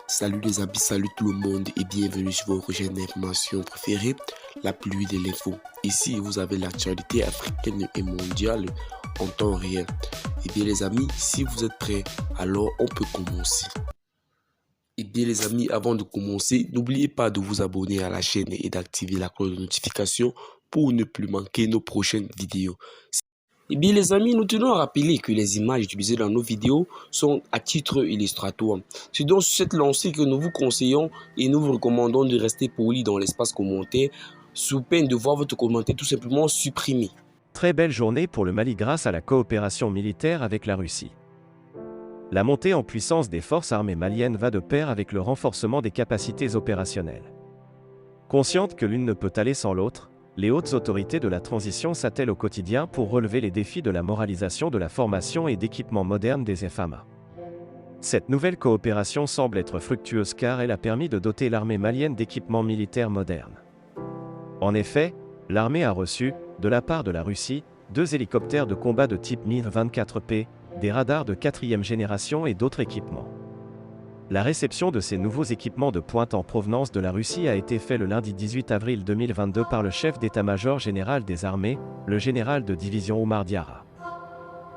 Salut les amis, salut tout le monde et bienvenue sur votre chaîne d'information préférée, la pluie de l'info. Ici, vous avez l'actualité africaine et mondiale en temps réel. Et bien les amis, si vous êtes prêts, alors on peut commencer. Et bien les amis, avant de commencer, n'oubliez pas de vous abonner à la chaîne et d'activer la cloche de notification pour ne plus manquer nos prochaines vidéos. Eh bien les amis, nous tenons à rappeler que les images utilisées dans nos vidéos sont à titre illustratoire. C'est donc sur cette lancée que nous vous conseillons et nous vous recommandons de rester poli dans l'espace commentaire sous peine de voir votre commentaire tout simplement supprimé. Très belle journée pour le Mali grâce à la coopération militaire avec la Russie. La montée en puissance des forces armées maliennes va de pair avec le renforcement des capacités opérationnelles. Conscientes que l'une ne peut aller sans l'autre, les hautes autorités de la transition s'attellent au quotidien pour relever les défis de la moralisation de la formation et d'équipement moderne des FAMA. Cette nouvelle coopération semble être fructueuse car elle a permis de doter l'armée malienne d'équipements militaires modernes. En effet, l'armée a reçu, de la part de la Russie, 2 hélicoptères de combat de type Mi-24P, des radars de 4e génération et d'autres équipements. La réception de ces nouveaux équipements de pointe en provenance de la Russie a été faite le lundi 18 avril 2022 par le chef d'état-major général des armées, le général de division Oumar Diarra.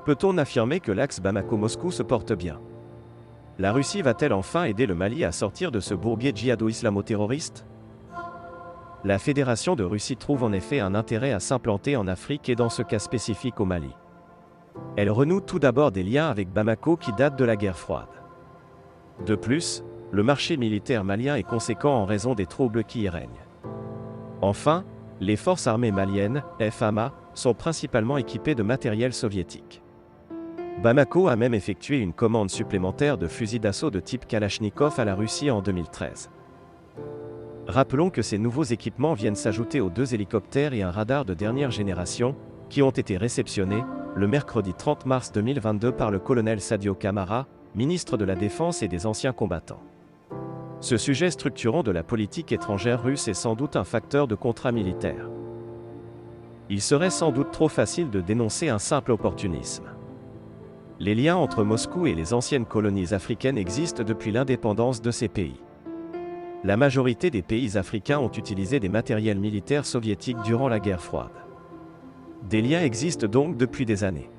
Peut-on affirmer que l'axe Bamako-Moscou se porte bien? La Russie va-t-elle enfin aider le Mali à sortir de ce bourbier djihado-islamo-terroriste? La Fédération de Russie trouve en effet un intérêt à s'implanter en Afrique et dans ce cas spécifique au Mali. Elle renoue tout d'abord des liens avec Bamako qui datent de la guerre froide. De plus, le marché militaire malien est conséquent en raison des troubles qui y règnent. Enfin, les forces armées maliennes, FAMA, sont principalement équipées de matériel soviétique. Bamako a même effectué une commande supplémentaire de fusils d'assaut de type Kalachnikov à la Russie en 2013. Rappelons que ces nouveaux équipements viennent s'ajouter aux 2 hélicoptères et un radar de dernière génération, qui ont été réceptionnés, le mercredi 30 mars 2022 par le colonel Sadio Camara, ministre de la Défense et des anciens combattants. Ce sujet structurant de la politique étrangère russe est sans doute un facteur de contrat militaire. Il serait sans doute trop facile de dénoncer un simple opportunisme. Les liens entre Moscou et les anciennes colonies africaines existent depuis l'indépendance de ces pays. La majorité des pays africains ont utilisé des matériels militaires soviétiques durant la guerre froide. Des liens existent donc depuis des années.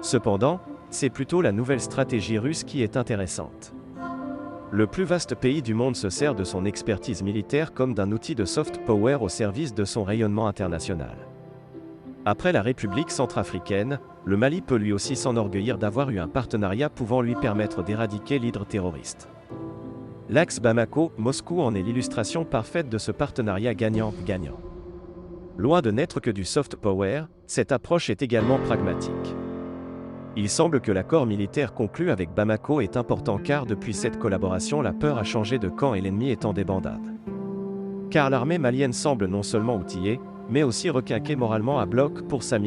Cependant, c'est plutôt la nouvelle stratégie russe qui est intéressante. Le plus vaste pays du monde se sert de son expertise militaire comme d'un outil de soft power au service de son rayonnement international. Après la République centrafricaine, le Mali peut lui aussi s'enorgueillir d'avoir eu un partenariat pouvant lui permettre d'éradiquer l'hydre terroriste. L'axe Bamako-Moscou en est l'illustration parfaite de ce partenariat gagnant-gagnant. Loin de n'être que du soft power, cette approche est également pragmatique. Il semble que l'accord militaire conclu avec Bamako est important car depuis cette collaboration la peur a changé de camp et l'ennemi est en débandade. Car l'armée malienne semble non seulement outillée, mais aussi requinquée moralement à bloc pour sa